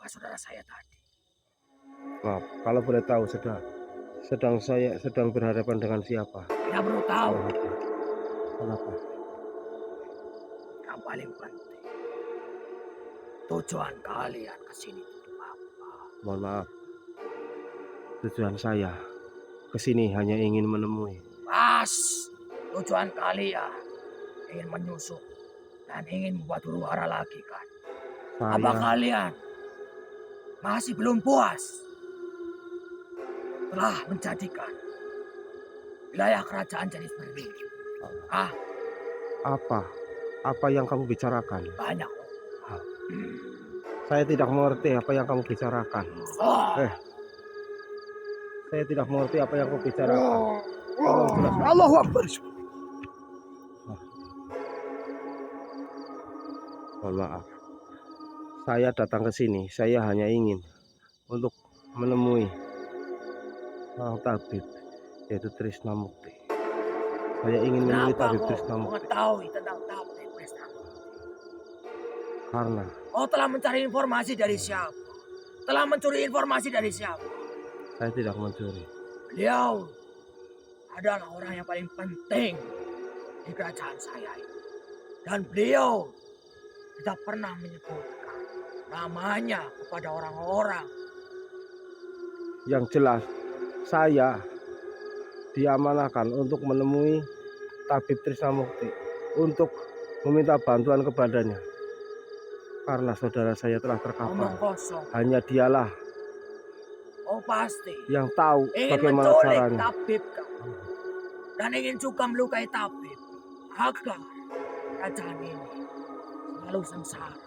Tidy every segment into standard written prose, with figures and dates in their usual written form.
Siapakah saudara saya tadi? Maaf, kalau boleh tahu sedang berhadapan dengan siapa? Tidak perlu tahu. Kenapa? Yang paling penting, tujuan kalian kesini itu apa? Mohon maaf. Tujuan saya kesini hanya ingin menemui. Pas, tujuan kalian ingin menyusup dan ingin membuat huru hara lagi kan? Apa kalian masih belum puas telah menjadikan wilayah kerajaan jadi seperti ini? Apa yang kamu bicarakan? Banyak. Saya tidak mengerti apa yang kamu bicarakan. Saya tidak mengerti apa yang kamu bicarakan. Allahu Akbar. Mohon maaf. Saya datang ke sini, saya hanya ingin untuk menemui seorang tabib, yaitu Trisnamukti. Saya ingin menemui tabib Trisnamukti. Mengetahui tentang tabib Trisnamukti? Karena kau telah mencari informasi dari siapa? Telah mencuri informasi dari siapa? Saya tidak mencuri. Beliau adalah orang yang paling penting di kerajaan saya ini. Dan beliau tidak pernah menyebutkan namanya kepada orang-orang. Yang jelas, saya diamanahkan untuk menemui tabib Trisnamukti untuk meminta bantuan kepadanya. Karena saudara saya telah terkapar. Hanya dialah pasti yang tahu ingin bagaimana caranya. Tabib kamu. Dan ingin juga melukai tabib agar kerajaan ini selalu sengsara.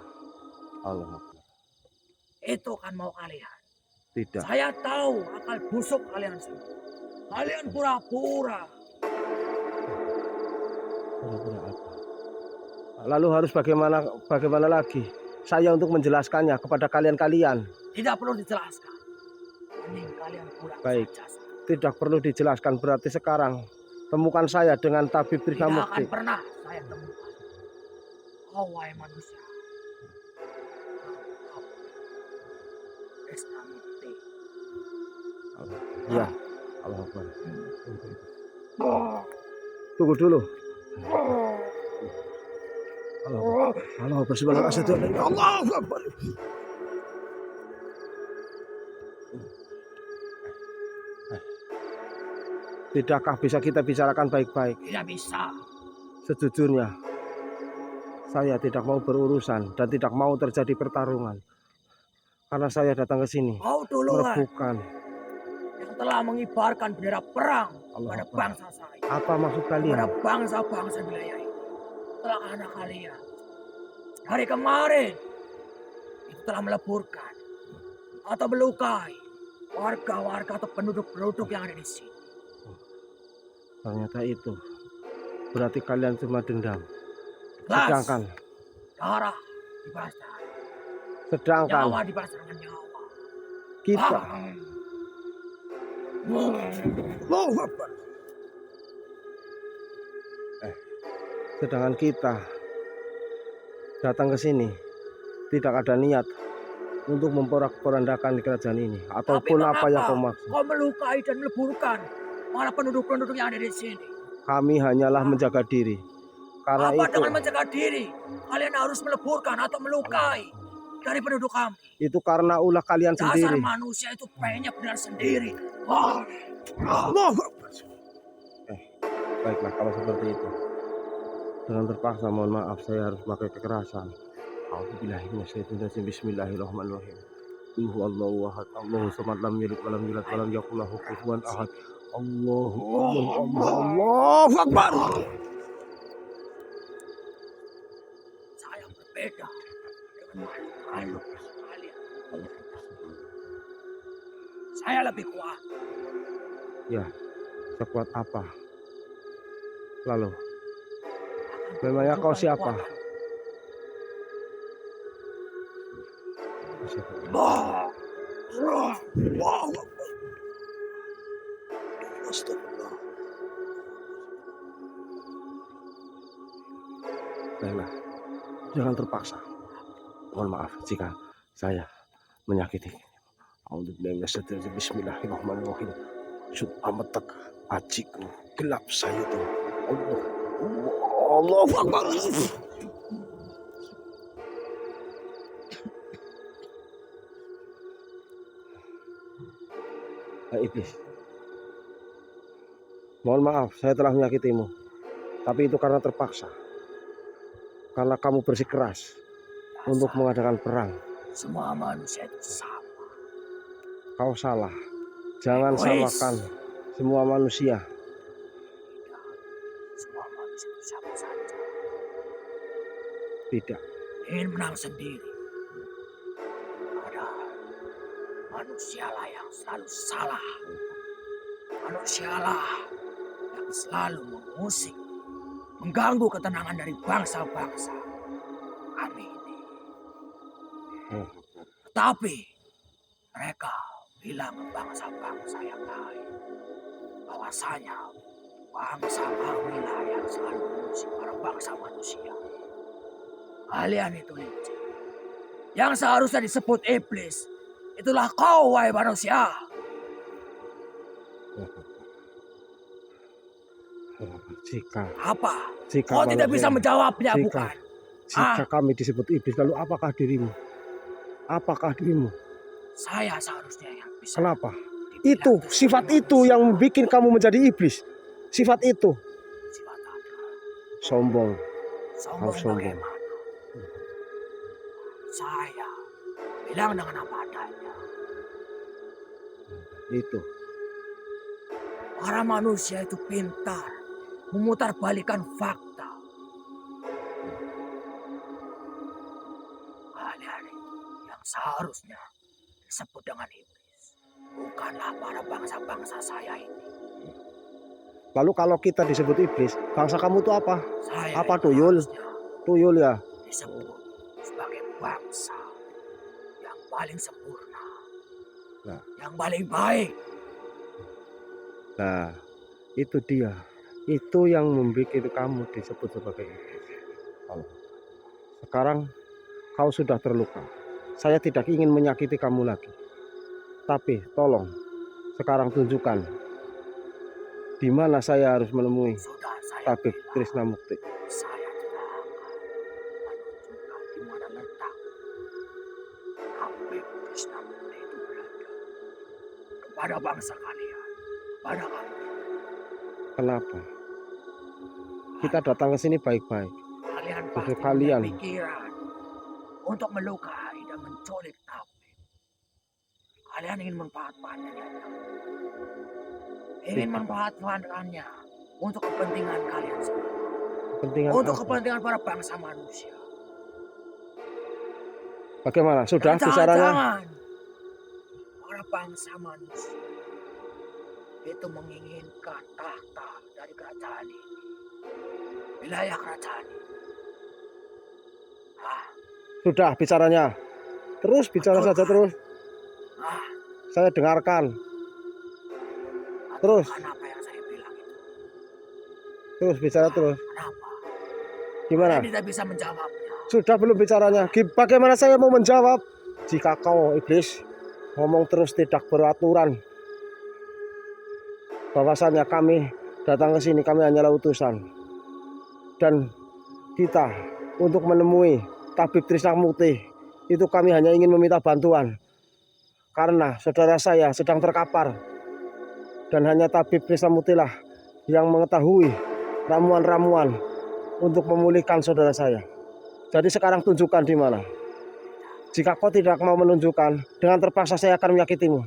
Allah. Itu kan mau kalian? Tidak. Saya tahu akal busuk kalian semua. Kalian pura-pura. Pura-pura apa? Lalu harus bagaimana lagi? Saya untuk menjelaskannya kepada kalian-kalian. Tidak perlu dijelaskan. Mending kalian pulang. Baik. Tidak perlu dijelaskan, berarti sekarang temukan saya dengan tabib Trisnamukti. Tidak akan pernah saya temukan. Oh, wahai manusia. Trisnamukti. Ya, Allah Akbar. Tunggu dulu. Allah Akbar. Allah Akbar. Tidakkah bisa kita bicarakan baik-baik? Tidak bisa. Sejujurnya, saya tidak mau berurusan dan tidak mau terjadi pertarungan. Karena saya datang ke sini merebutkan yang telah mengibarkan bendera perang pada bangsa saya. Apa maksud kalian? Pada bangsa-bangsa wilayah ini. Setelah anak kalian hari kemarin itu telah meleburkan atau melukai warga-warga atau penduduk-penduduk yang ada di sini. Ternyata itu. Berarti kalian cuma dendam. Sedangkan darah dibalas darah. Sedangkan nyawa dibalas dengan nyawa. Kita sedangkan kita datang ke sini tidak ada niat untuk memporak-porandakan di kerajaan ini ataupun apa yang kau maksud. Kau melukai dan meleburkan para penduduk-penduduk yang ada di sini. Kami hanyalah menjaga diri. Karena apa itu, dengan menjaga diri? Kalian harus meleburkan atau melukai dari penduduk kami. Itu karena ulah kalian sendiri. Dasar manusia itu pengennya benar sendiri. Baiklah kalau seperti itu. Dengan terpaksa, mohon maaf, saya harus pakai kekerasan. A'udzubillahiminasyaitonirrajim. Bismillahirrahmanirrahim. Qul huwallahu ahad, Allahu samad, lam yalid walam yulad walam yakul lahu kufuwan ahad. Allahu Akbar. Saya berbeda dengan makhluk kalian. Saya lebih kuat. Ya, sekuat apa? Lalu, memangnya kau siapa? Baiklah, jangan terpaksa. Mohon maaf jika saya menyakiti. Bismillahirrahmanirrahim. Sud amat tak ajiku gelap saya tuh. Allah, Allah, Akbar. Iblis, mohon maaf saya telah menyakitimu, tapi itu karena terpaksa, karena kamu bersikeras untuk mengadakan perang. Semua manusia itu sama. Kau salah, jangan Egois. samakan semua manusia. Semua manusia itu sama saja. Tidak, Ingin menang sendiri. Padahal manusialah yang selalu salah. Manusialah yang selalu mengusik, mengganggu ketenangan dari bangsa-bangsa kami ini. Tetapi mereka bilang ke bangsa-bangsa yang lain bahwasanya bangsa kamilah yang selalu mengusik para bangsa manusia. Kalian itu licik. Yang seharusnya disebut iblis, itulah kau, wahai manusia. jika Apa? Jika Kau tidak bisa menjawabnya, jika- bukan? jika kami disebut iblis, lalu apakah dirimu? Apakah dirimu? Saya seharusnya yang bisa. Kenapa? dibilang Itu sifat sebagai itu manusia. yang bikin kamu menjadi iblis. Sifat itu Sifat apa? sombong. Sombong sombong. bagaimana? Saya bilang dengan apa adanya. Itu Para manusia itu pintar memutarbalikkan fakta. Kalian yang seharusnya disebut dengan iblis, bukanlah para bangsa-bangsa saya ini. lalu kalau kita disebut iblis, bangsa kamu itu apa? Saya Apa, itu tuyul? harusnya Tuyul ya. disebut sebagai bangsa yang paling sempurna, Nah. yang paling baik. Nah, itu dia. Itu yang membuat kamu disebut sebagai iblis. Sekarang kau sudah terluka. Saya tidak ingin menyakiti kamu lagi. Tapi tolong sekarang tunjukkan di mana saya harus menemui Sudah saya Tabib bilang, Krisnamukti. saya tidak akan menunjukkan di mana letak Tabib Krisnamukti itu berada. Kepada bangsa kalian, kepada kami. Kenapa? Kita datang ke sini baik-baik. Kalian Justru pasti kalian. punya pikiran untuk melukai dan menculik Tabib. Kalian ingin memanfaatkannya. Ingin memanfaatkannya untuk kepentingan kalian sendiri. Kepentingan Untuk apa? kepentingan para bangsa manusia. Bagaimana? Sudah Dan bicaranya? jangan-jangan para bangsa manusia itu menginginkan tahta dari kerajaan ini. Wilayah kerajaan ini. Sudah bicaranya. Terus bicara Betul, saja Pak. terus. Ah, Saya dengarkan. Terus. Kenapa yang saya bilang itu? Terus bicara terus. Kenapa? Gimana? Saya tidak bisa menjawabnya. Sudah belum bicaranya? Bagaimana saya mau menjawab jika kau iblis ngomong terus tidak beraturan? Bahwasannya kami datang ke sini, kami hanyalah utusan. Dan kita untuk menemui Tabib Krisnamukti itu kami hanya ingin meminta bantuan. Karena saudara saya sedang terkapar. Dan hanya Tabib Krisnamukti lah yang mengetahui ramuan-ramuan untuk memulihkan saudara saya. Jadi sekarang tunjukkan di mana. Jika kau tidak mau menunjukkan, dengan terpaksa saya akan menyakitimu.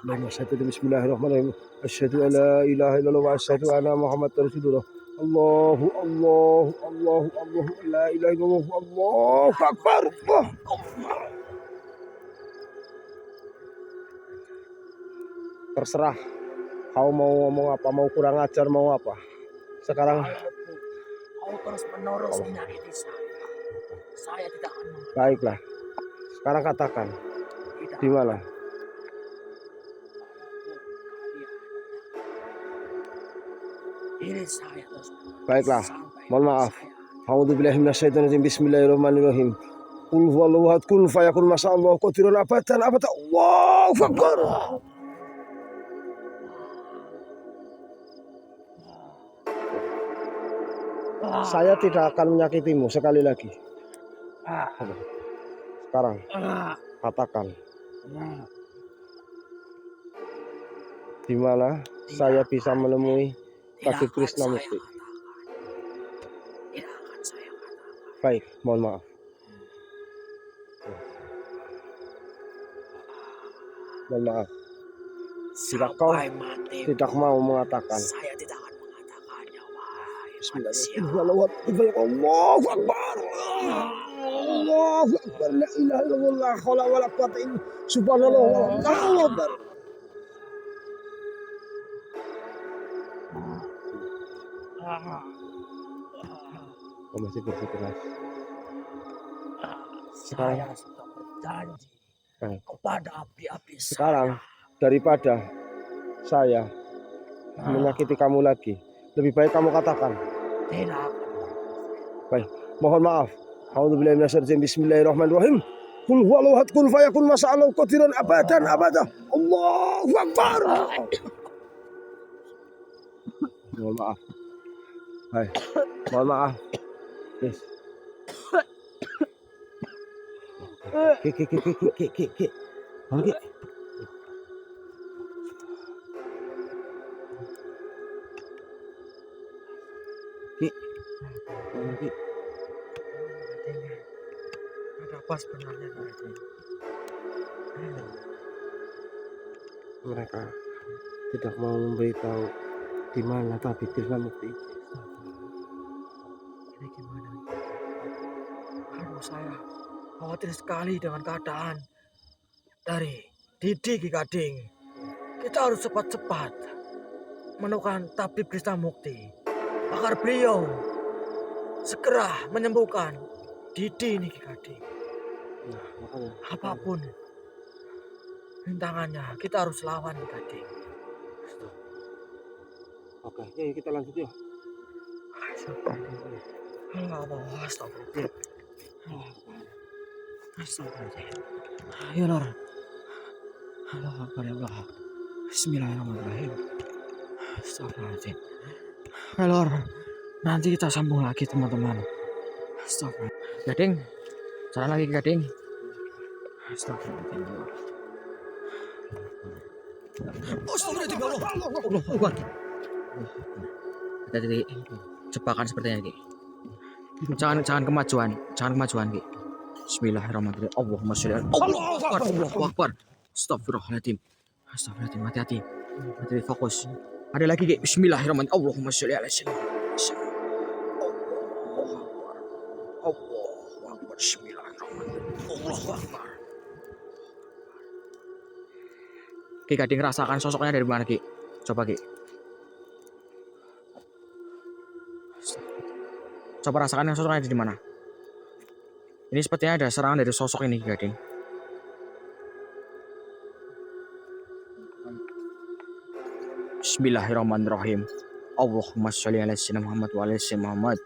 Bismillahirrahmanirrahim. Asyhadu an la ilaha illallah wa asyhadu anna Muhammadar Rasulullah. Allahu la ilaha illallah, Allahu akbar. Terserah. Kau mau ngomong apa, mau kurang ajar, mau apa. Sekarang Walaupun kau terus menerus menyakiti saya tidak akan mengerti. baiklah. Sekarang katakan Tidak. di mana? Diri saya terus. Baiklah. Sampai Mohon maaf. saya A'udzubillahi minasyaitonirrajim. Bismillahirrahmanirrahim. Qul huwallahu ahad kun fayakun masyaallah qadirun abadan abadan. Allahu akbar. Saya tidak akan menyakitimu sekali lagi. Sekarang katakan di mana saya bisa menemui Tabib Krisnamukti. Tidak akan saya katakan. Baik, mohon maaf. Mohon maaf. Jika kau Sampai mati tidak mau mengatakan, saya tidak akan mengatakannya, wahai manusia. Bismillahirrahmanirrahim. Allahu akbar. Allahu akbar. La ilaha illallah. La haula wala quwwata illa billah. Subhanallah. Allahu akbar. Kau masih bersikeras. Saya sudah berjanji kepada api-api Sekarang daripada saya menyakiti kamu lagi, lebih baik kamu katakan. Tidak akan. Baik, mohon maaf. A'udzubillahi minasyaitonir rajim. Bismillahirrahmanirrahim. Qul huwallahu ahad kun fayakun masyaallah qadirun abadan abadan. Allahu akbar. Mohon maaf. Hai, mohon maaf. Yes. Ki. Oke. Ki. Ada apa sebenarnya di hati? Mereka tidak mau memberitahu di mana Tabib Krisnamukti. Ini gimana? Aduh, saya khawatir sekali dengan keadaan dari Didi Ki Gading. Kita harus cepat-cepat menemukan Tabib Krisnamukti agar beliau segera menyembuhkan Didi ini Ki Gading. Nah, makanya. Apapun rintangannya, kita harus lawan Ki Gading. Oke, ya kita lanjut ya. Astagfirullah. Ya Lord. Allah Akbar ya Allah. Bismillahirrahmanirrahim. Astagfirullahaladzim. Ya Lord. Nanti kita sambung lagi teman-teman. Astagfirullah. Gading. Jalan lagi Gading. Astagfirullahaladzim. Astagfirullahaladzim ya Allah. Allah Akbar. Ada titik jebakan sepertinya Ki. Jangan kemajuan Ki. Bismillahirrahmanirrahim. Allahumma sholli ala Allahu Akbar. Astagfirullahaladzim. Astagfirullahaladzim. Hati-hati. Hati-hati, fokus. Ada lagi Ki. Bismillahirrahmanirrahim. Allahumma sholli ala Allahu Akbar. Bismillahirrahmanirrahim. Allahu Akbar. Ki Gading rasakan sosoknya dari mana Ki? Coba Ki. Coba rasakan yang sosoknya di mana. Ini sepertinya ada serangan dari sosok ini, Gading. Bismillahirrahmanirrahim. Allahumma sholli ala sayyidina Muhammad wa ala sayyidina Muhammad.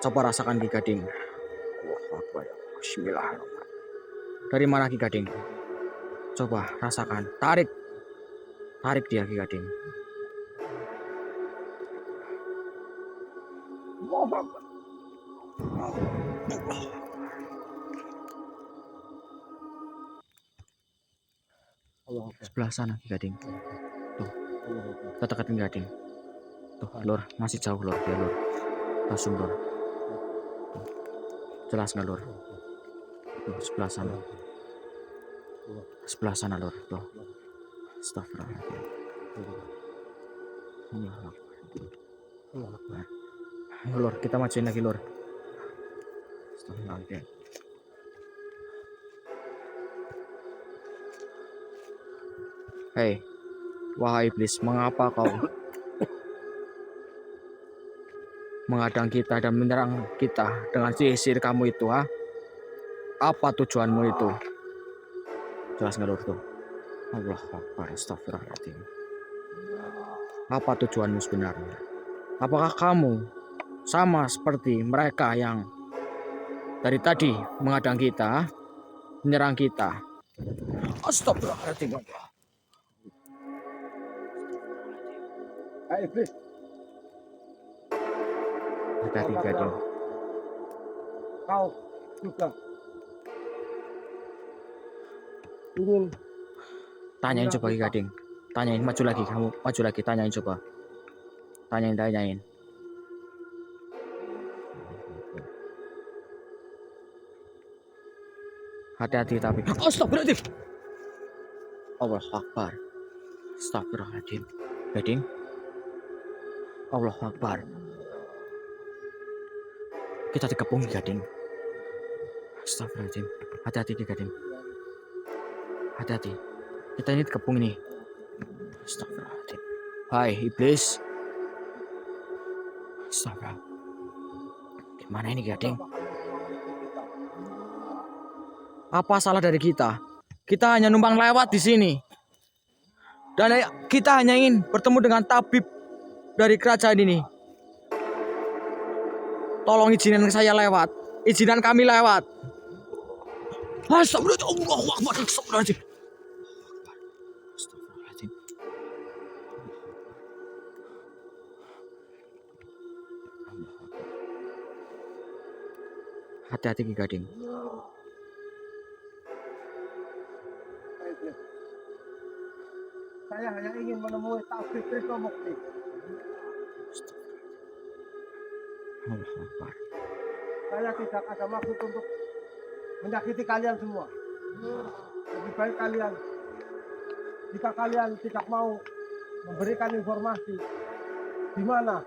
Coba rasakan Ki Gading. Allahu Akbar. Bismillahirrahmanirrahim. Dari mana Ki Gading? Coba rasakan. Tarik dia Ki Gading. Allahu Akbar. Sebelah sana Ki Gading. Tuh. Kita deketin Gading. Tuh, Lur, masih jauh Lur, dia Lur. Langsung Lur. Tuh. Jelas nggak Lur? Tuh, sebelah sana. Sebelah sana Lur. Tuh. Astagfirullahaladzim. Allahu Akbar. Ayo Lur, kita majuin lagi Lur. Astagfirullahaladzim. Hei, wahai iblis, mengapa kau menghadang kita dan menyerang kita dengan sihir kamu itu, ha? Apa tujuanmu itu? Jelas nggak Lur tuh? Allahu Akbar, astagfirullahaladzim. Apa tujuanmu sebenarnya? Apakah kamu sama seperti mereka yang dari tadi mengadang kita, menyerang kita. Astagfirullahaladzim. Hai iblis. Hati-hati Gading. Kau juga ingin Tanyain coba Gading. Tanyain, maju lagi kamu, maju lagi, tanyain coba. Tanyain. Hati-hati tapi. Astagfirullahaladzim. Allah Akbar. Astagfirullahaladzim. Gading. Allah Akbar. Kita dikepung Gading. Astagfirullahaladzim. Hati-hati Gading. Hati-hati. Kita ini dikepung ini. Astagfirullahaladzim. Hai iblis. Astagfirullah. Gimana ini Gading? Apa salah dari kita? Kita hanya numpang lewat di sini. Dan kita hanya ingin bertemu dengan tabib dari kerajaan ini. Tolong izinin saya lewat. Izinan kami lewat. Astagfirullahaladzim. Allahu Akbar. Astagfirullahaladzim. Astagfirullahaladzim. Hati-hati Gading. saya hanya ingin menemui tabib Trisno Mukti. Allah Akbar. Saya tidak ada maksud untuk menyakiti kalian semua. Lebih baik kalian, jika kalian tidak mau memberikan informasi di mana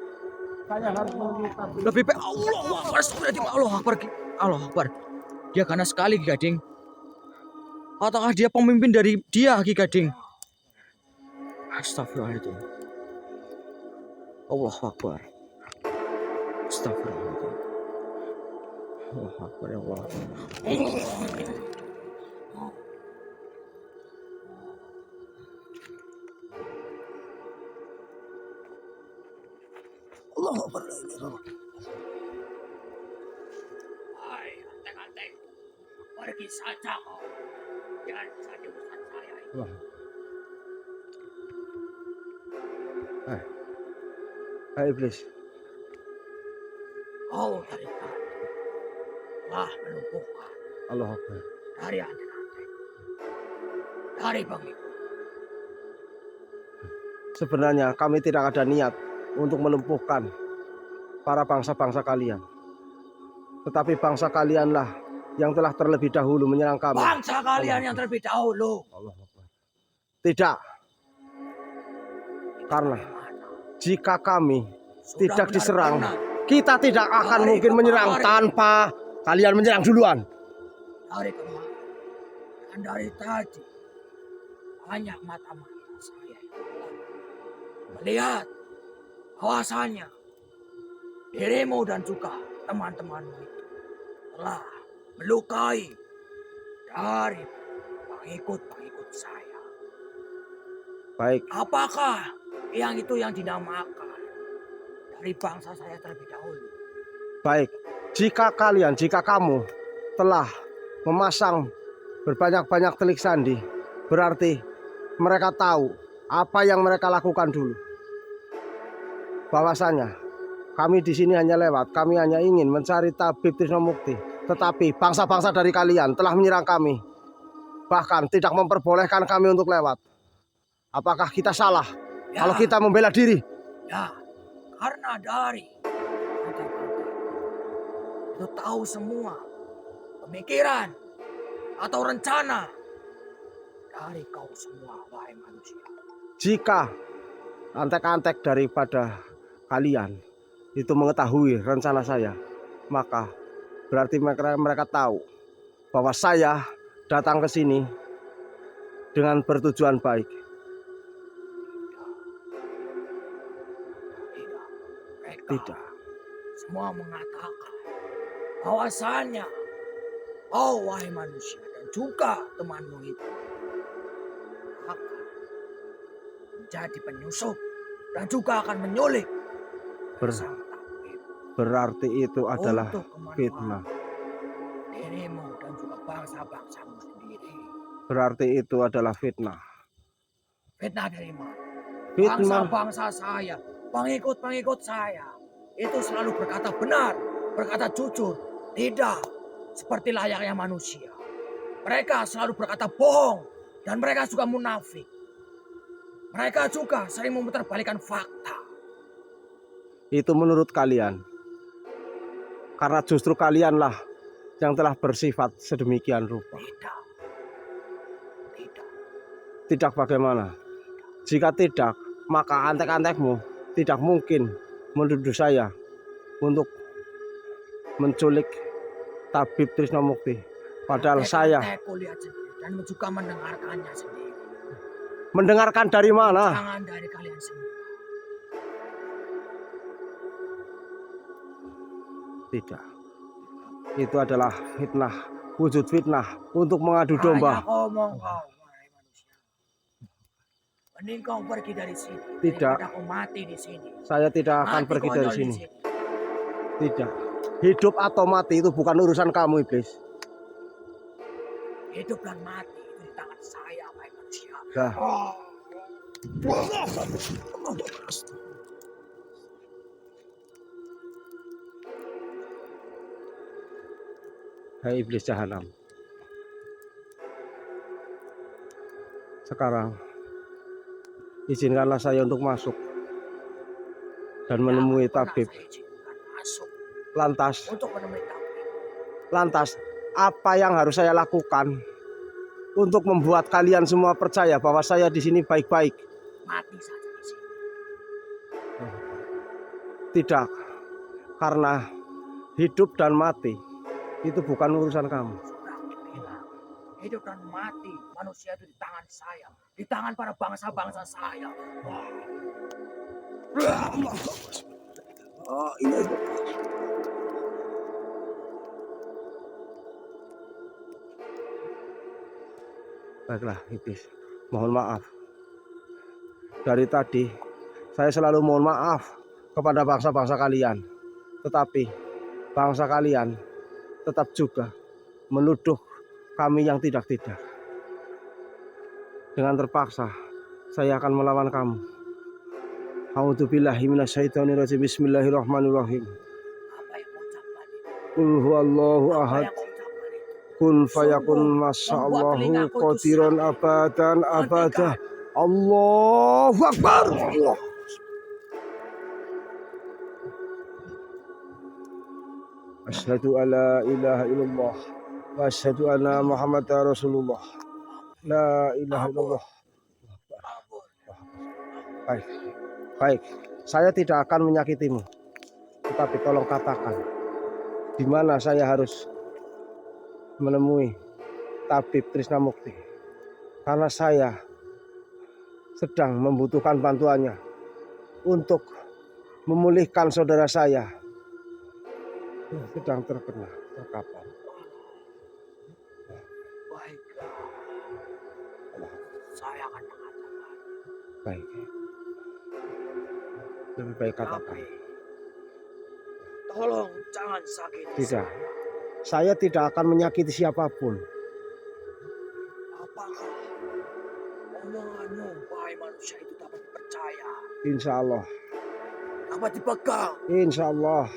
saya harus menemui tabib. Lebih baik Allah Akbar. Astagfirullahaladzim. Allah Akbar. Allah Akbar. Dia ganas sekali Gading. Ataukah dia pemimpin dari dia Gading? Astagfirullahaladzim. Allah Akbar. Astagfirullahaladzim. Allah Akbar ya Allah. Allah Akbar. Hai, anteng-anteng. Pergi saja kau. Jangan jadi urusan saya ini. Hai iblis. Kau dari tadi telah melumpuhkan Allah Akbar. dari anteng-anteng, dari pengikut. Sebenarnya kami tidak ada niat untuk melumpuhkan para bangsa-bangsa kalian. Tetapi bangsa kalianlah yang telah terlebih dahulu menyerang kami. Bangsa kalian yang terlebih dahulu. Allah Akbar. Tidak. Karena jika kami tidak diserang, kita tidak akan mungkin menyerang tanpa kalian menyerang duluan. Dari kemarin dan dari tadi banyak mata-mata saya yang melihat bahwasanya dirimu dan juga teman-temanmu itu telah melukai dari pengikut-pengikut saya. Baik. Apakah yang itu yang dinamakan dari bangsa saya terlebih dahulu? Baik. Jika kamu telah memasang berbanyak-banyak telik sandi, berarti mereka tahu apa yang mereka lakukan dulu. Bahwasanya kami di sini hanya lewat, kami hanya ingin mencari tabib Trisno Mukti. Tetapi bangsa-bangsa dari kalian telah menyerang kami, bahkan tidak memperbolehkan kami untuk lewat. Apakah kita salah kalau kita membela diri? Ya, karena dari itu tahu semua pemikiran atau rencana dari kau semua, wahai manusia. Jika antek-antek daripada kalian itu mengetahui rencana saya, maka berarti mereka tahu bahwa saya datang ke sini dengan bertujuan baik. Tidak. Semua mengatakan bahwasanya oh wahai manusia dan juga temanmu itu akan menjadi penyusup dan juga akan menyulik Berarti itu adalah fitnah. dirimu dan juga bangsa-bangsamu sendiri. Berarti itu adalah fitnah. Fitnah dari mana? Fitnah. Bangsa-bangsa saya, pengikut-pengikut saya, itu selalu berkata benar, berkata jujur, tidak seperti layaknya manusia. Mereka selalu berkata bohong, dan mereka juga munafik. Mereka juga sering memutarbalikkan fakta. Itu menurut kalian. Karena justru kalianlah yang telah bersifat sedemikian rupa. Tidak. Tidak. Tidak bagaimana? Jika tidak, maka antek-antekmu tidak mungkin menuduh saya untuk menculik Tabib Trisno Mukti. Padahal saya Antek-antekku lihat sendiri dan juga mendengarkannya sendiri. mendengarkan dari mana? Jangan dari kalian semua. Tidak. Itu adalah fitnah, wujud fitnah untuk mengadu domba. Banyak omong kau, wahai manusia. Mending kau pergi dari sini. Tidak. Daripada kau mati di sini. Saya tidak akan Mati pergi konyol dari di sini. sini. Tidak. Hidup atau mati itu bukan urusan kamu, iblis. Hidup dan mati itu di tangan saya, wahai manusia. Dah. Hai iblis jahanam. Sekarang izinkanlah saya untuk masuk dan menemui Jangan pernah tabib. saya izinkan masuk Lantas, untuk menemui tabib. apa yang harus saya lakukan untuk membuat kalian semua percaya bahwa saya di sini baik-baik? Mati saja di sini. Tidak, karena hidup dan mati itu bukan urusan kamu. Sudah bilang, hidup dan mati manusia itu di tangan saya, di tangan para bangsa-bangsa saya. Baiklah, iblis. Mohon maaf. Dari tadi saya selalu mohon maaf kepada bangsa-bangsa kalian. Tetapi bangsa kalian tetap juga menuduh kami yang tidak-tidak. Dengan terpaksa saya akan melawan kamu. A'udzubillahi minasyaitonirrajim. Bismillahirrahmanirrahim. Apa yang kau ucapkan itu? Qul huwallahu Apa ahad. yang kau ucapkan itu? Kun fayakun Sungguh masyaallahu membuat telingaku itu qadiran sakit. abadan abada. Hentikan. Allahu Akbar. Allah. Asyhadu alla ilaha illallah wa asyhadu anna Muhammadar Rasulullah. La ilaha illallah. Ampun. Baik. Baik. Saya tidak akan menyakitimu. Tetapi tolong katakan di mana saya harus menemui Tabib Trisno Mukti. Karena saya sedang membutuhkan bantuannya untuk memulihkan saudara saya yang sedang terkena terkapar. Baiklah. Saya akan mengatakan. Baik. Lebih baik katakan. Tapi tolong jangan sakiti Tidak. saya. Saya tidak akan menyakiti siapapun. Apakah omonganmu, wahai manusia, itu dapat dipercaya? Insya Allah. Dapat dipegang? Insya Allah.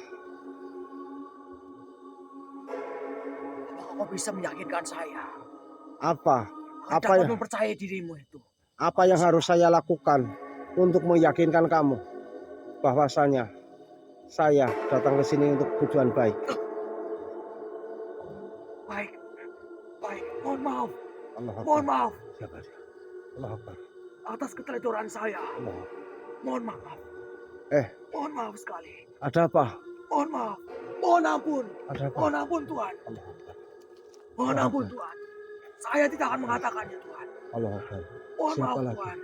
Apakah kau bisa meyakinkan saya? Apa? Akan Apa dapat ya? mempercayai dirimu itu? Apa yang harus saya lakukan untuk meyakinkan kamu bahwasanya saya datang ke sini untuk tujuan baik? Baik, baik. Mohon maaf, Allah mohon Akbar. maaf Siapa dia? Allah Akbar. atas keteledoran saya. Allah Akbar. Mohon maaf, Eh, mohon maaf sekali. ada apa? Mohon maaf, mohon ampun, Ada apa? mohon ampun Tuhan, Allah Akbar. mohon Allah ampun Akbar. Tuhan. Saya tidak akan mengatakannya Tuhan. Allah Akbar. Mohon Siapa maaf lagi? Tuhan,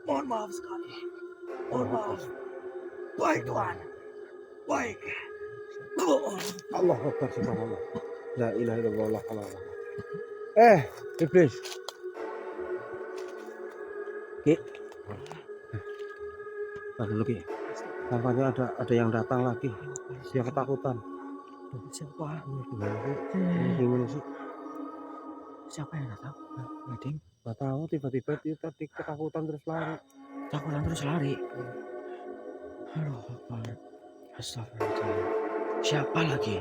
mohon maaf sekali. Mohon Allah maaf. Akbar. Baik Tuhan, baik. Allah Akbar. Subhanallah. La ilaha illallah. Iblis. Ki. Tahan dulu Ki. Tampaknya ada yang datang lagi. Dia ketakutan. Siapa? Gimana sih? Gimana sih? Siapa yang datang? Gading, Gak tahu, tiba-tiba dia tadi ketakutan terus lari. takutan terus lari. Halo, Akbar. Astagfirullahaladzim. Siapa lagi?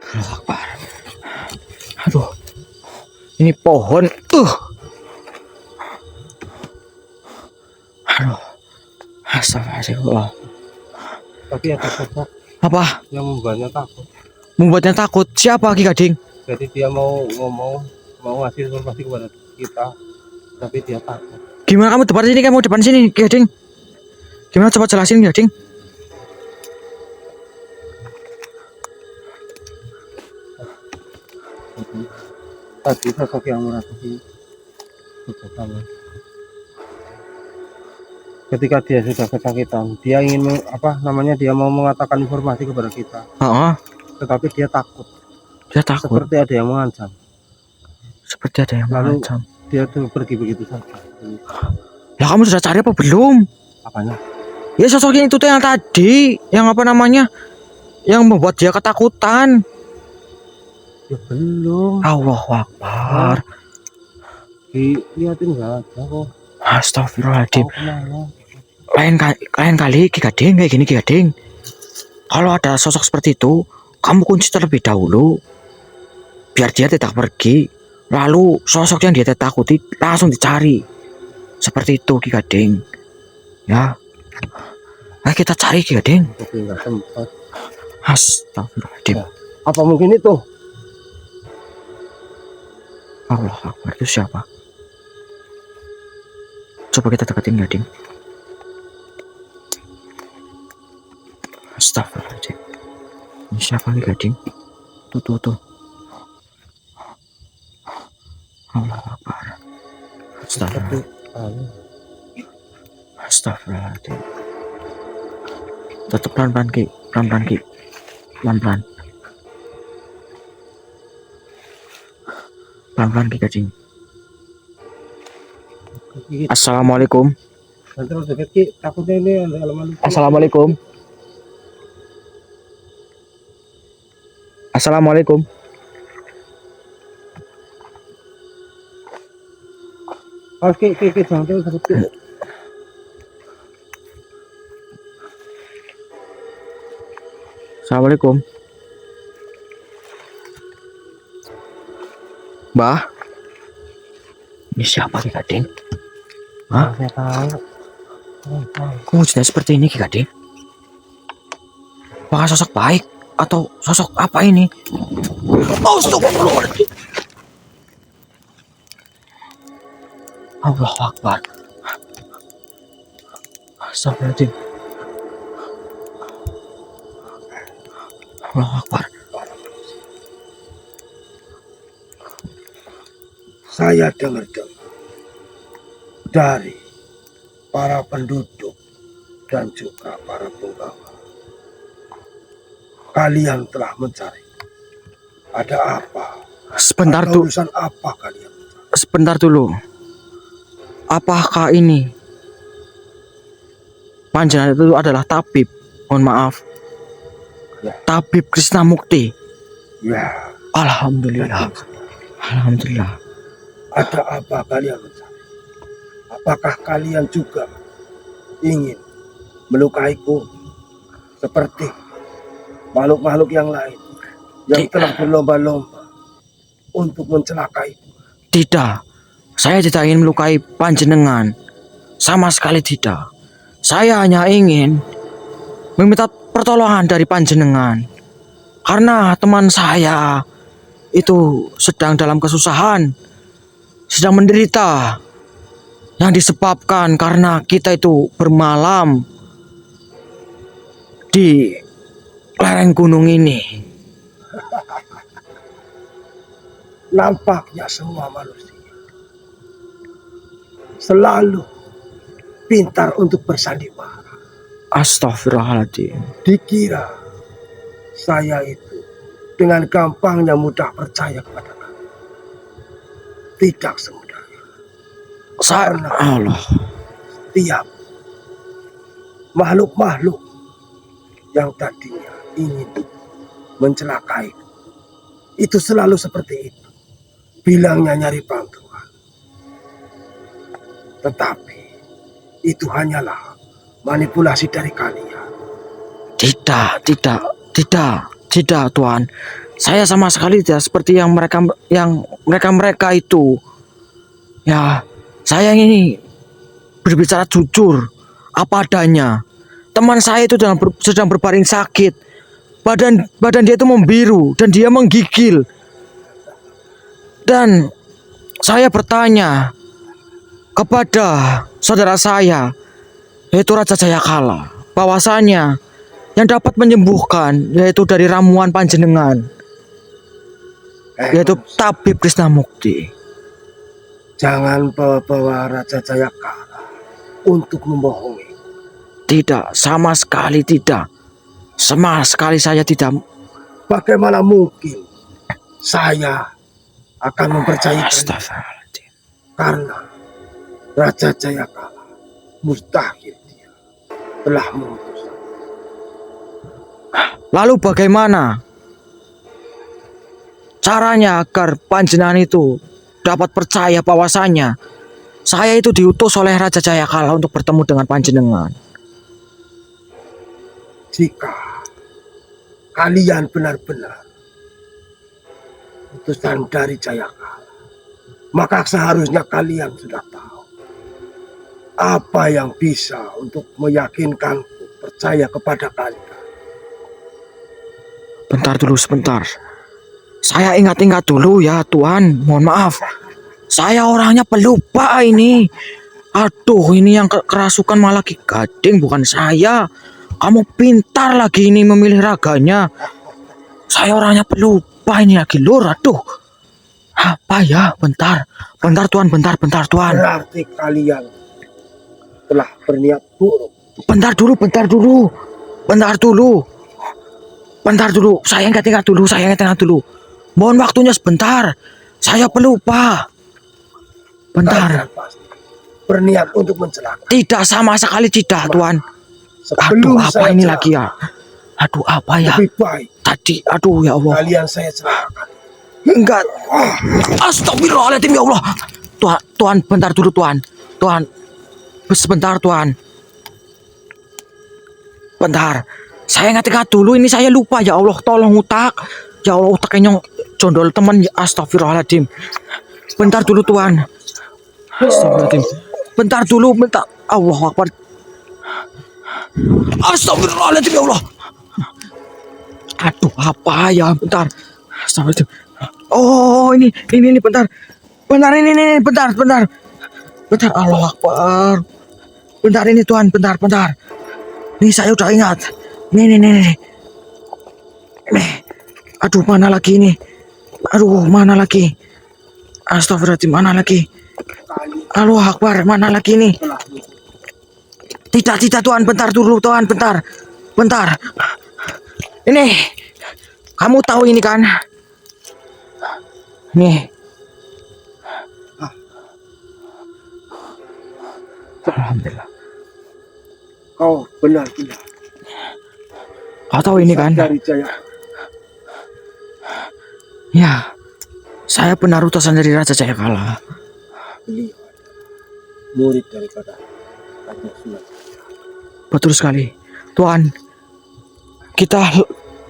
Halo, Akbar. Aduh, ini pohon. Aduh, astagfirullah. Tapi ada sosok Apa? yang membuatnya takut. Membuatnya takut. Siapa Ki Gading? Jadi dia mau ngomong, mau ngasih informasi kepada kita, tapi dia takut. Gimana kamu depan sini? Kamu depan sini, Ki Gading. Gimana coba jelasin, Ki Gading? Tadi sosok yang merasuki tubuh kamu. Ketika dia sudah kesakitan, dia ingin dia mau mengatakan informasi kepada kita, tetapi dia takut. Dia takut. Seperti ada yang mengancam. Seperti ada yang Lalu mengancam. dia tuh pergi begitu saja. Lah kamu sudah cari apa belum? Apanya? Ya sosoknya itu tuh yang tadi, yang apa namanya? Yang membuat dia ketakutan. Ya belum. Allahu Akbar. Lihatin nggak ada kok. Astagfirullahaladzim. Tahu kemana? Lain kali Ki Gading kayak gini, Ki Gading. Kalau ada sosok seperti itu, kamu kunci terlebih dahulu biar dia tidak pergi. Lalu sosok yang dia takuti langsung dicari. Seperti itu Ki Gading. Ya. Ayo kita cari Ki Gading. Tapi nggak sempat. Astagfirullahaladzim. Apa mungkin itu? Allah Akbar, itu siapa? Coba kita deketin Gading. Astagfirullahaladzim. Ini siapa nih Gading? Tuh. Allah Akbar. Astagfirullahaladzim. Tetap pelan-pelan Ki. Pelan-pelan. Pelan-pelan Ki Gading. Assalamualaikum. Nanti harus deket Ki, takutnya ini ada halaman. Assalamualaikum. Assalamualaikum. Oke, jangan takut Ki. Assalamualaikum. Mbah. Ini siapa Ki Gading? Hah? Saya tahu. Kok wujudnya seperti ini Ki Gading? Apakah sosok baik atau sosok apa ini? Astagfirullahaladzim. Allahu Akbar. Astagfirullahaladzim. Allahu Akbar. Saya dengar dari para penduduk dan juga para penggawa. Kalian telah mencari. Ada apa? Sebentar Atau tuh. urusan apa kalian mencari? Sebentar dulu. Apakah ini panjenengan itu adalah tabib? Mohon maaf. Ya. Tabib Krisnamukti. Ya. Alhamdulillah. Alhamdulillah. Ada apa kalian mencari? Apakah kalian juga ingin melukaiku seperti makhluk-makhluk yang lain yang telah berlomba-lomba untuk mencelakai? Tidak, saya tidak ingin melukai panjenengan. Sama sekali tidak. Saya hanya ingin meminta pertolongan dari panjenengan. Karena teman saya itu sedang dalam kesusahan, sedang menderita, yang disebabkan karena kita itu bermalam di lereng gunung ini. Nampaknya semua manusia selalu pintar untuk bersandiwara. Astagfirullahaladzim. Dikira saya itu dengan gampangnya mudah percaya kepada kamu. Tidak semudah itu. Karena Allah. setiap makhluk-makhluk yang tadinya ingin mencelakai itu selalu seperti itu. Bilangnya nyari bantuan. Tetapi itu hanyalah manipulasi dari kalian. Tidak, Tuan. Saya sama sekali tidak seperti yang mereka itu. Ya, saya ini berbicara jujur, apa adanya. Teman saya itu sedang berbaring sakit. Badan dia itu membiru dan dia menggigil. Dan saya bertanya kepada saudara saya, yaitu Raja Jayakala, bahwasanya yang dapat menyembuhkan yaitu dari ramuan panjenengan, yaitu tabib Krisnamukti. Jangan bawa-bawa Raja Jayakala untuk membohongi. Tidak, sama sekali tidak. Sama sekali saya tidak. Bagaimana mungkin saya akan mempercayai Astagfirullahaladzim. karena Raja Jayakala mustahil dia telah memutuskan. Lalu bagaimana caranya agar panjenengan itu dapat percaya bahwasanya saya itu diutus oleh Raja Jayakala untuk bertemu dengan panjenengan? Jika kalian benar-benar utusan dari Jayakala, maka seharusnya kalian sudah tahu apa yang bisa untuk meyakinkanku percaya kepada kalian. Bentar dulu sebentar. Saya ingat-ingat dulu ya Tuan. Mohon maaf. Saya orangnya pelupa ini. Aduh, ini yang kerasukan malah Ki Gading, bukan saya. Kamu pintar lagi ini memilih raganya. Saya orangnya pelupa ini lagi lur. Aduh. Apa ya? Bentar Tuan, bentar Tuan. Berarti kalian telah berniat buruk. Bentar dulu. Saya ingat-ingat dulu. Mohon waktunya sebentar. Saya pelupa. Bentar. Kalian pasti berniat untuk mencelakai. Tidak, sama sekali tidak, Tuan. Sebelum Aduh, apa saya ini celaka, lagi ya? Aduh, apa ya? lebih baik Tadi, aduh ya Allah. kalian saya celakakan. Enggak. Astagfirullahaladzim ya Allah. Tuan, bentar dulu Tuan. Sebentar Tuan. Bentar. Saya ingat-ingat dulu, ini saya lupa ya Allah. Tolong utak. Ya Allah, utaknya nyong jondol teman. Astagfirullahaladzim. Bentar dulu Tuan. Astagfirullahaladzim. Bentar. Allah Akbar. Astagfirullahaladzim ya Allah. Aduh, apa ya? Bentar. Astagfirullahaladzim. Oh, ini bentar. Bentar. Allah Akbar. Bentar ini Tuan, bentar. Nih saya udah ingat. Nih. Aduh, mana lagi ini? Astagfirullahaladzim, mana lagi? Allah Akbar, mana lagi ini? Tidak Tuan, bentar dulu Tuan, bentar. Ini, kamu tahu ini kan? Nih. Alhamdulillah. Kau benar-benar Kau tahu ini kan? dari Jaya. Ya, saya benar utusan dari Raja Jayakala. Beliau murid daripada Raja Sunan. Betul sekali. Tuan, kita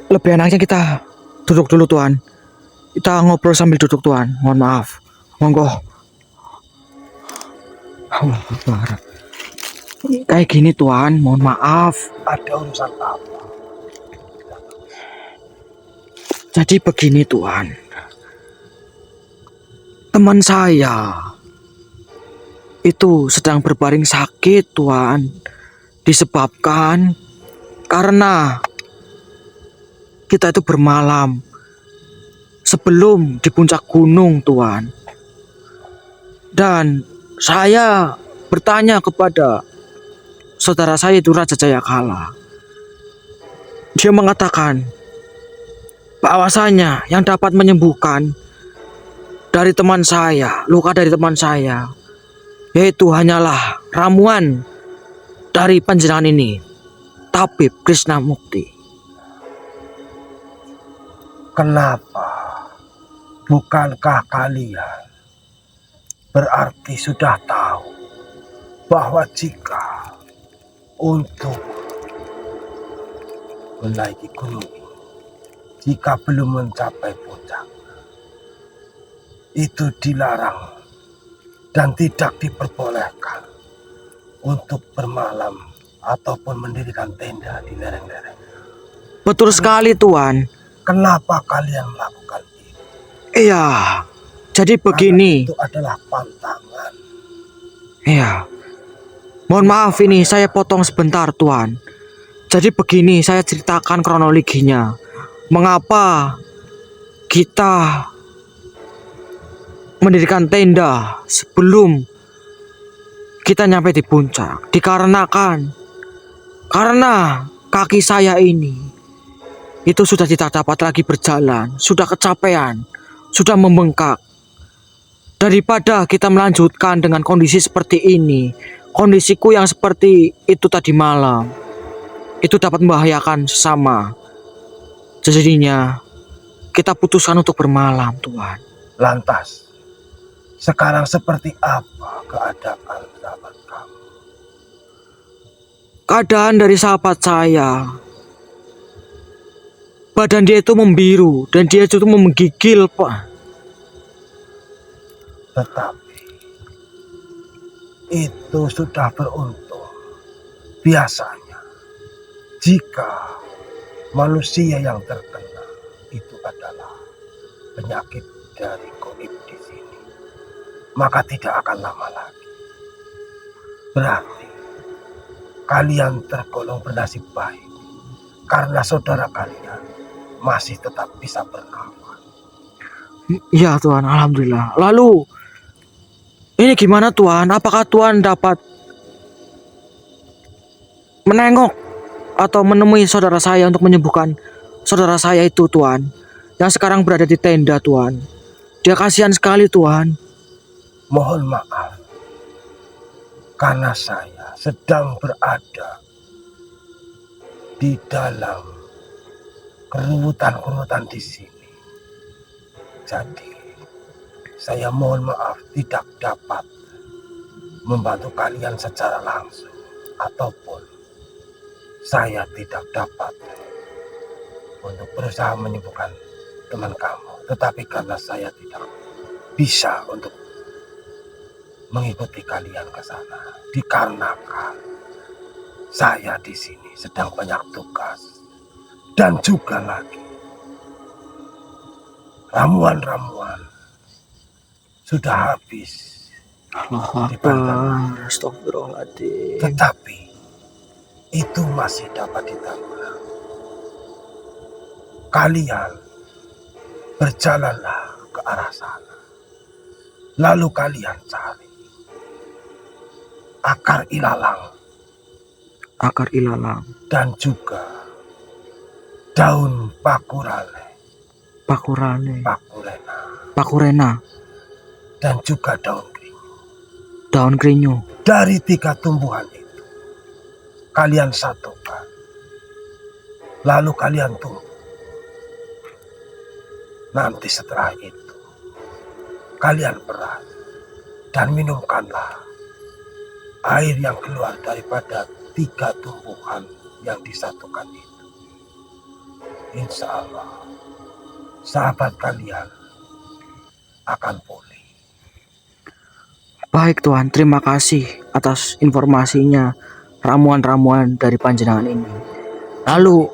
lebih enaknya kita duduk dulu Tuan. Kita ngobrol sambil duduk Tuan. Mohon maaf. Monggo. Allah Akbar. Kayak gini Tuan, mohon maaf. Ada urusan apa? Jadi begini Tuan. Teman saya itu sedang berbaring sakit Tuan. Disebabkan karena kita itu bermalam sebelum di puncak gunung Tuan. Dan saya bertanya kepada saudara saya itu Raja Jayakala. Dia mengatakan bahwasanya yang dapat menyembuhkan dari teman saya, luka dari teman saya, yaitu hanyalah ramuan dari panjenengan ini, tabib Krisnamukti. Kenapa? Bukankah kalian berarti sudah tahu bahwa jika untuk menaiki gunung ini, jika belum mencapai puncak, itu dilarang dan tidak diperbolehkan untuk bermalam ataupun mendirikan tenda di lereng-lereng. Betul sekali Tuan. Kenapa kalian melakukan itu? Iya, jadi Karena begini. itu adalah pantangan. Iya. Mohon maaf ini saya potong sebentar Tuan. Jadi begini saya ceritakan kronologinya. Mengapa kita mendirikan tenda sebelum kita nyampe di puncak? Dikarenakan karena kaki saya ini itu sudah tidak dapat lagi berjalan, sudah kecapean, sudah membengkak. Daripada kita melanjutkan dengan kondisi seperti ini, kondisiku yang seperti itu tadi malam, itu dapat membahayakan sesama. Jadinya kita putuskan untuk bermalam Tuhan. Lantas, sekarang seperti apa keadaan sahabat kamu? Keadaan dari sahabat saya, badan dia itu membiru dan dia itu menggigil Pak. Tetapi itu sudah beruntung. Biasanya jika manusia yang terkena itu adalah penyakit dari gaib di sini, maka tidak akan lama lagi. Berarti kalian tergolong bernasib baik karena saudara kalian masih tetap bisa bernafas. Iya Tuhan, alhamdulillah. Lalu ini gimana Tuhan? Apakah Tuhan dapat menengok atau menemui saudara saya untuk menyembuhkan saudara saya itu Tuhan, yang sekarang berada di tenda Tuhan? Dia kasihan sekali Tuhan. Mohon maaf karena saya sedang berada di dalam kerutan-kerutan di sini. Jadi saya mohon maaf tidak dapat membantu kalian secara langsung, ataupun saya tidak dapat untuk berusaha menyembuhkan teman kamu. Tetapi karena saya tidak bisa untuk mengikuti kalian ke sana, dikarenakan saya di sini sedang banyak tugas dan juga lagi ramuan-ramuan sudah habis. Allah Akbar, astagfirullahaladzim. Tetapi itu masih dapat ditambah. Kalian berjalanlah ke arah sana. Lalu kalian cari akar ilalang Akar ilalang, dan juga daun pakurale, pakurane, pakurena, pakurena, dan juga daun keringu. daun kerinyu. Dari 3 tumbuhan itu kalian satukan, lalu kalian tunggu. Nanti setelah itu kalian peras dan minumkanlah air yang keluar daripada 3 tumbuhan yang disatukan itu. Insya Allah sahabat kalian akan pulih. Baik Tuhan, terima kasih atas informasinya, ramuan-ramuan dari panjenengan ini. Lalu,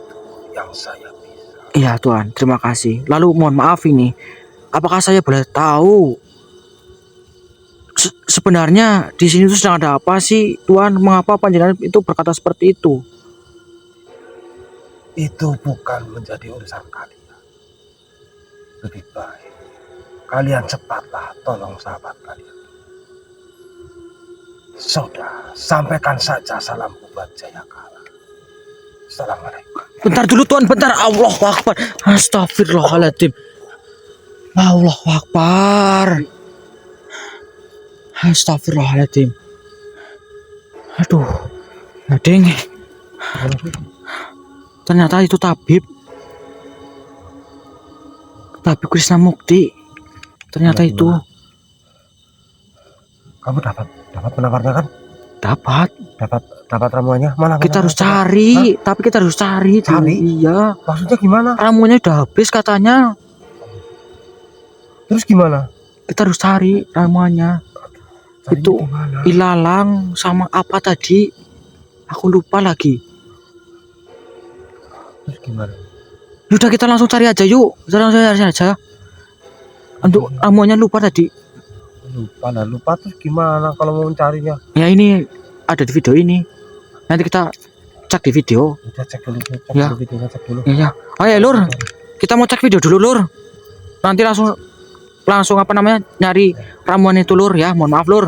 Yang saya bisa. iya Tuhan, terima kasih. Lalu mohon maaf ini, apakah saya boleh tahu sebenarnya di sini tuh sedang ada apa sih Tuhan? Mengapa panjenengan itu berkata seperti itu? Itu bukan menjadi urusan kalian. Lebih baik kalian cepatlah tolong sahabat kalian. Sudah, sampaikan saja salamku buat Jayakala. Assalamualaikum. Bentar dulu Tuhan, bentar. Allahu Akbar. Astagfirullahaladzim. Allahu Akbar. Astagfirullahaladzim. Aduh, Adeng. Ternyata itu tabib. Tapi Krishna Mukti ternyata Ya, itu Kamu dapat penawarnya kan? dapat. Dapat ramuannya? Mana? Kita harus Coba. cari, tapi kita harus cari. Cari? Iya, Maksudnya gimana? ramuannya udah habis katanya. Terus gimana? Kita harus cari ramuannya. Carinya Itu gimana? ilalang sama apa tadi? Aku lupa lagi. Terus gimana? Udah kita langsung cari aja yuk. Kita langsung cari aja. Untuk ramuannya lupa tadi. Lupa terus gimana kalau mau mencarinya? Ya ini ada di video ini. Nanti kita cek di video. Udah cek dulu, Ya. videonya, cek dulu. Iya. Ayo Lur, kita mau cek video dulu Lur. Nanti langsung apa namanya nyari ramuan itu Lur ya. Mohon maaf Lur.